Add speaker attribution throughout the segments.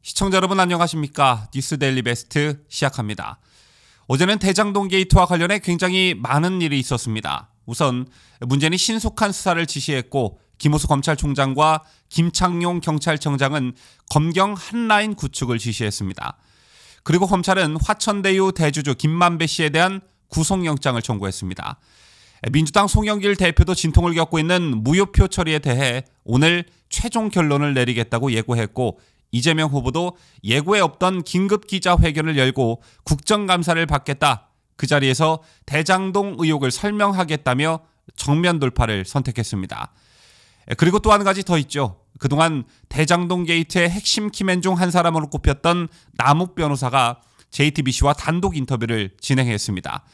Speaker 1: 시청자 여러분 안녕하십니까? 뉴스 데일리 베스트 시작합니다. 어제는 대장동 게이트와 관련해 굉장히 많은 일이 있었습니다. 우선 문재인이 신속한 수사를 지시했고 김호수 검찰총장과 김창룡 경찰청장은 검경 한라인 구축을 지시했습니다. 그리고 검찰은 화천대유 대주주 김만배 씨에 대한 구속영장을 청구했습니다. 민주당 송영길 대표도 진통을 겪고 있는 무효표 처리에 대해 오늘 최종 결론을 내리겠다고 예고했고 이재명 후보도 예고에 없던 긴급 기자회견을 열고 국정감사를 받겠다. 그 자리에서 대장동 의혹을 설명하겠다며 정면 돌파를 선택했습니다. 그리고 또 한 가지 더 있죠. 그동안 대장동 게이트의 핵심 키맨 중 한 사람으로 꼽혔던 남욱 변호사가 JTBC와 단독 인터뷰를 진행했습니다.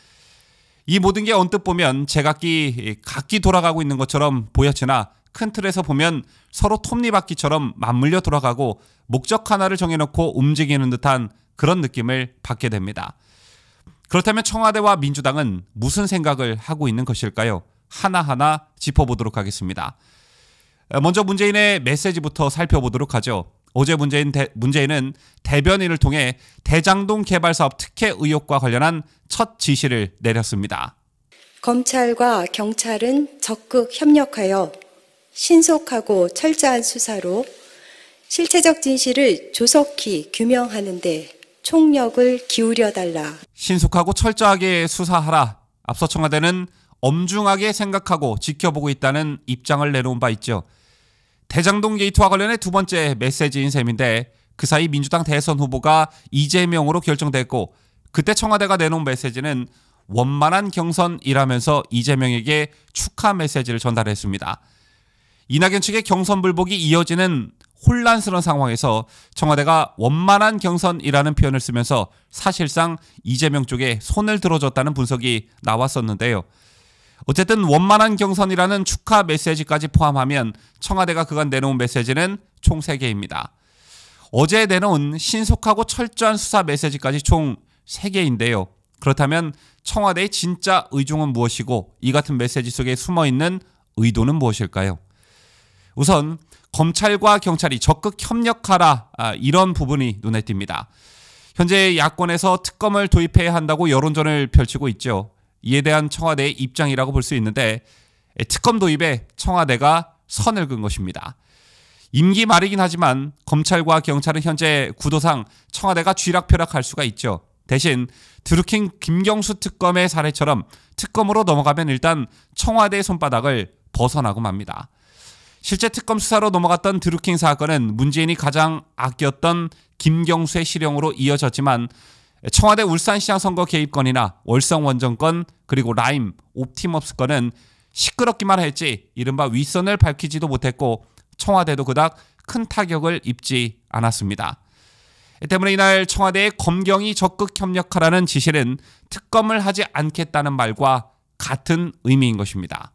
Speaker 1: 이 모든 게 언뜻 보면 제각기 돌아가고 있는 것처럼 보였으나 큰 틀에서 보면 서로 톱니바퀴처럼 맞물려 돌아가고 목적 하나를 정해놓고 움직이는 듯한 그런 느낌을 받게 됩니다. 그렇다면 청와대와 민주당은 무슨 생각을 하고 있는 것일까요? 하나하나 짚어보도록 하겠습니다. 먼저 문재인의 메시지부터 살펴보도록 하죠. 어제 문재인은 대변인을 통해 대장동 개발 사업 특혜 의혹과 관련한 첫 지시를 내렸습니다.
Speaker 2: 검찰과 경찰은 적극 협력하여 신속하고 철저한 수사로 실체적 진실을 조속히 규명하는 데 총력을 기울여달라.
Speaker 1: 신속하고 철저하게 수사하라. 앞서 청와대는 엄중하게 생각하고 지켜보고 있다는 입장을 내놓은 바 있죠. 대장동 게이트와 관련해 두 번째 메시지인 셈인데 그 사이 민주당 대선 후보가 이재명으로 결정됐고 그때 청와대가 내놓은 메시지는 원만한 경선이라면서 이재명에게 축하 메시지를 전달했습니다. 이낙연 측의 경선 불복이 이어지는 혼란스러운 상황에서 청와대가 원만한 경선이라는 표현을 쓰면서 사실상 이재명 쪽에 손을 들어줬다는 분석이 나왔었는데요. 어쨌든 원만한 경선이라는 축하 메시지까지 포함하면 청와대가 그간 내놓은 메시지는 총 3개입니다. 어제 내놓은 신속하고 철저한 수사 메시지까지 총 3개인데요. 그렇다면 청와대의 진짜 의중은 무엇이고 이 같은 메시지 속에 숨어있는 의도는 무엇일까요? 우선 검찰과 경찰이 적극 협력하라 이런 부분이 눈에 띕니다. 현재 야권에서 특검을 도입해야 한다고 여론전을 펼치고 있죠. 이에 대한 청와대의 입장이라고 볼 수 있는데 특검 도입에 청와대가 선을 그은 것입니다. 임기 말이긴 하지만 검찰과 경찰은 현재 구도상 청와대가 쥐락펴락할 수가 있죠. 대신 드루킹 김경수 특검의 사례처럼 특검으로 넘어가면 일단 청와대의 손바닥을 벗어나고 맙니다. 실제 특검 수사로 넘어갔던 드루킹 사건은 문재인이 가장 아꼈던 김경수의 실형으로 이어졌지만 청와대 울산시장 선거 개입건이나 월성 원정건 그리고 라임, 옵티머스 건은 시끄럽기만 했지 이른바 윗선을 밝히지도 못했고 청와대도 그닥 큰 타격을 입지 않았습니다. 때문에 이날 청와대의 검경이 적극 협력하라는 지시는 특검을 하지 않겠다는 말과 같은 의미인 것입니다.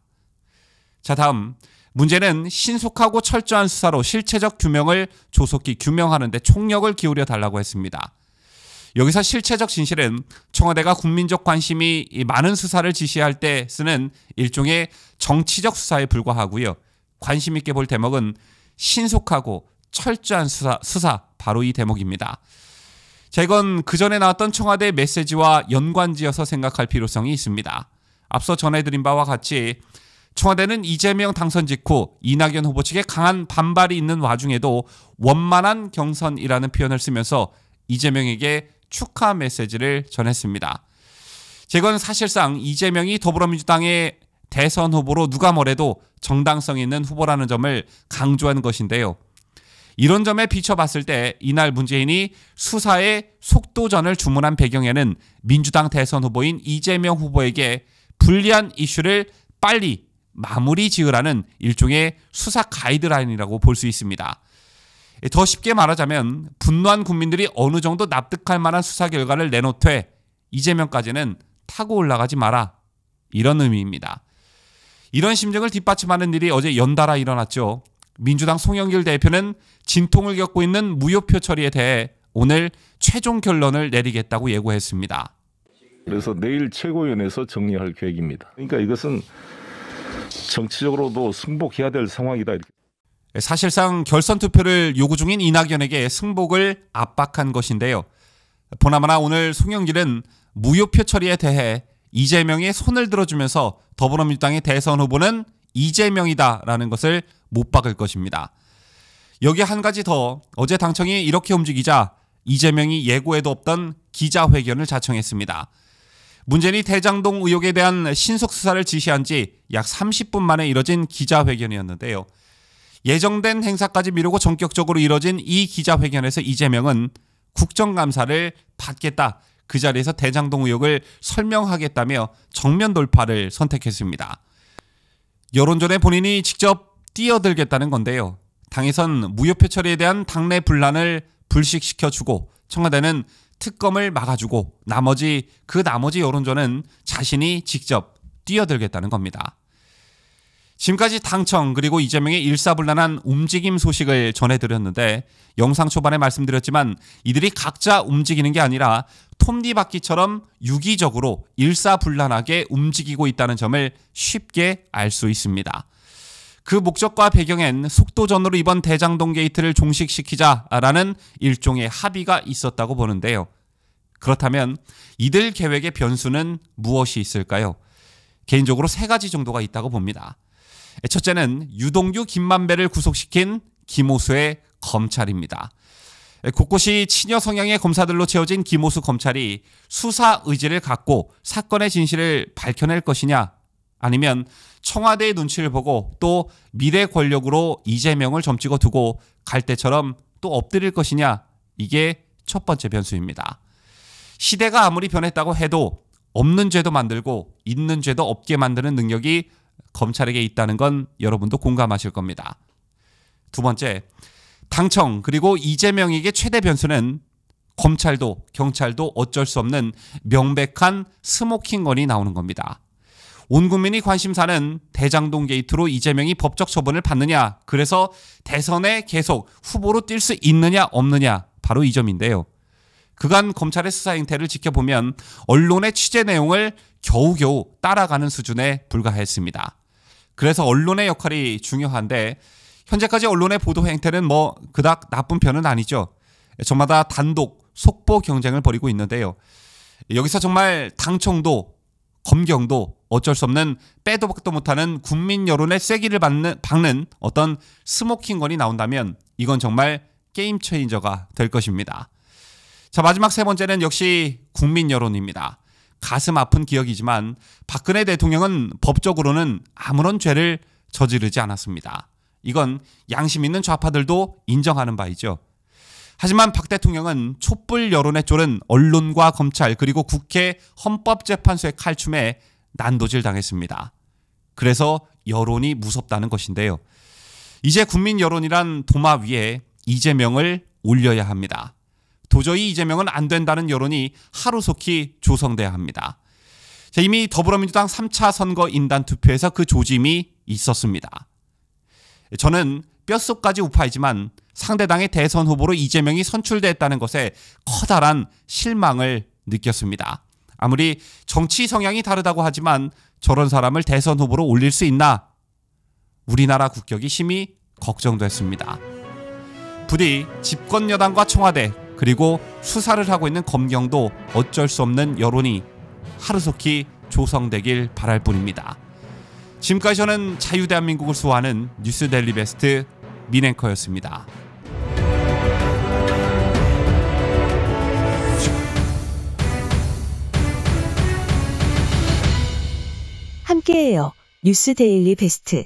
Speaker 1: 자, 다음 문제는 신속하고 철저한 수사로 실체적 규명을 조속히 규명하는 데 총력을 기울여 달라고 했습니다. 여기서 실체적 진실은 청와대가 국민적 관심이 많은 수사를 지시할 때 쓰는 일종의 정치적 수사에 불과하고요. 관심 있게 볼 대목은 신속하고 철저한 수사 바로 이 대목입니다. 자, 이건 그전에 나왔던 청와대 메시지와 연관지어서 생각할 필요성이 있습니다. 앞서 전해드린 바와 같이 청와대는 이재명 당선 직후 이낙연 후보 측에 강한 반발이 있는 와중에도 원만한 경선이라는 표현을 쓰면서 이재명에게 축하 메시지를 전했습니다. 이건 사실상 이재명이 더불어민주당의 대선 후보로 누가 뭐래도 정당성 있는 후보라는 점을 강조한 것인데요. 이런 점에 비춰봤을 때 이날 문재인이 수사의 속도전을 주문한 배경에는 민주당 대선 후보인 이재명 후보에게 불리한 이슈를 빨리 마무리 지으라는 일종의 수사 가이드라인이라고 볼 수 있습니다. 더 쉽게 말하자면 분노한 국민들이 어느 정도 납득할 만한 수사 결과를 내놓되 이재명까지는 타고 올라가지 마라. 이런 의미입니다. 이런 심정을 뒷받침하는 일이 어제 연달아 일어났죠. 민주당 송영길 대표는 진통을 겪고 있는 무효표 처리에 대해 오늘 최종 결론을 내리겠다고 예고했습니다.
Speaker 3: 그래서 내일 최고위원회에서 정리할 계획입니다. 그러니까 이것은 정치적으로도 승복해야 될 상황이다.
Speaker 1: 사실상 결선 투표를 요구 중인 이낙연에게 승복을 압박한 것인데요. 보나마나 오늘 송영길은 무효표 처리에 대해 이재명의 손을 들어주면서 더불어민주당의 대선 후보는 이재명이다라는 것을 못 박을 것입니다. 여기에 한 가지 더, 어제 당청이 이렇게 움직이자 이재명이 예고에도 없던 기자회견을 자청했습니다. 문재인이 대장동 의혹에 대한 신속 수사를 지시한 지 약 30분 만에 이뤄진 기자회견이었는데요. 예정된 행사까지 미루고 전격적으로 이뤄진 이 기자회견에서 이재명은 국정감사를 받겠다, 그 자리에서 대장동 의혹을 설명하겠다며 정면 돌파를 선택했습니다. 여론전에 본인이 직접 뛰어들겠다는 건데요. 당에선 무효표 처리에 대한 당내 분란을 불식시켜주고 청와대는 특검을 막아주고 나머지 여론전은 자신이 직접 뛰어들겠다는 겁니다. 지금까지 당청 그리고 이재명의 일사불란한 움직임 소식을 전해드렸는데 영상 초반에 말씀드렸지만 이들이 각자 움직이는 게 아니라 톱니바퀴처럼 유기적으로 일사불란하게 움직이고 있다는 점을 쉽게 알 수 있습니다. 그 목적과 배경엔 속도전으로 이번 대장동 게이트를 종식시키자라는 일종의 합의가 있었다고 보는데요. 그렇다면 이들 계획의 변수는 무엇이 있을까요? 개인적으로 3가지 정도가 있다고 봅니다. 첫째는 유동규, 김만배를 구속시킨 김오수의 검찰입니다. 곳곳이 친여 성향의 검사들로 채워진 김오수 검찰이 수사 의지를 갖고 사건의 진실을 밝혀낼 것이냐, 아니면 청와대의 눈치를 보고 또 미래 권력으로 이재명을 점찍어 두고 갈 때처럼 또 엎드릴 것이냐, 이게 첫 번째 변수입니다. 시대가 아무리 변했다고 해도 없는 죄도 만들고 있는 죄도 없게 만드는 능력이 검찰에게 있다는 건 여러분도 공감하실 겁니다. 두 번째, 당청 그리고 이재명에게 최대 변수는 검찰도 경찰도 어쩔 수 없는 명백한 스모킹건이 나오는 겁니다. 온 국민이 관심사는 대장동 게이트로 이재명이 법적 처분을 받느냐, 그래서 대선에 계속 후보로 뛸 수 있느냐 없느냐, 바로 이 점인데요. 그간 검찰의 수사 행태를 지켜보면 언론의 취재 내용을 겨우겨우 따라가는 수준에 불과했습니다. 그래서 언론의 역할이 중요한데 현재까지 언론의 보도 행태는 그닥 나쁜 편은 아니죠. 저마다 단독 속보 경쟁을 벌이고 있는데요. 여기서 정말 당청도 검경도 어쩔 수 없는 빼도 박도 못하는 국민 여론의 쐐기를 박는 어떤 스모킹건이 나온다면 이건 정말 게임 체인저가 될 것입니다. 자, 마지막 3번째는 역시 국민 여론입니다. 가슴 아픈 기억이지만 박근혜 대통령은 법적으로는 아무런 죄를 저지르지 않았습니다. 이건 양심 있는 좌파들도 인정하는 바이죠. 하지만 박 대통령은 촛불 여론에 쫄은 언론과 검찰 그리고 국회 헌법재판소의 칼춤에 난도질 당했습니다. 그래서 여론이 무섭다는 것인데요. 이제 국민 여론이란 도마 위에 이재명을 올려야 합니다. 도저히 이재명은 안 된다는 여론이 하루속히 조성돼야 합니다. 자, 이미 더불어민주당 3차 선거 인단 투표에서 그 조짐이 있었습니다. 저는 뼛속까지 우파이지만 상대당의 대선 후보로 이재명이 선출됐다는 것에 커다란 실망을 느꼈습니다. 아무리 정치 성향이 다르다고 하지만 저런 사람을 대선 후보로 올릴 수 있나? 우리나라 국격이 심히 걱정됐습니다. 부디 집권 여당과 청와대 그리고 수사를 하고 있는 검경도 어쩔 수 없는 여론이 하루속히 조성되길 바랄 뿐입니다. 지금까지 저는 자유대한민국을 수호하는 뉴스데일리 베스트 민앵커였습니다.
Speaker 4: 함께해요. 뉴스데일리 베스트.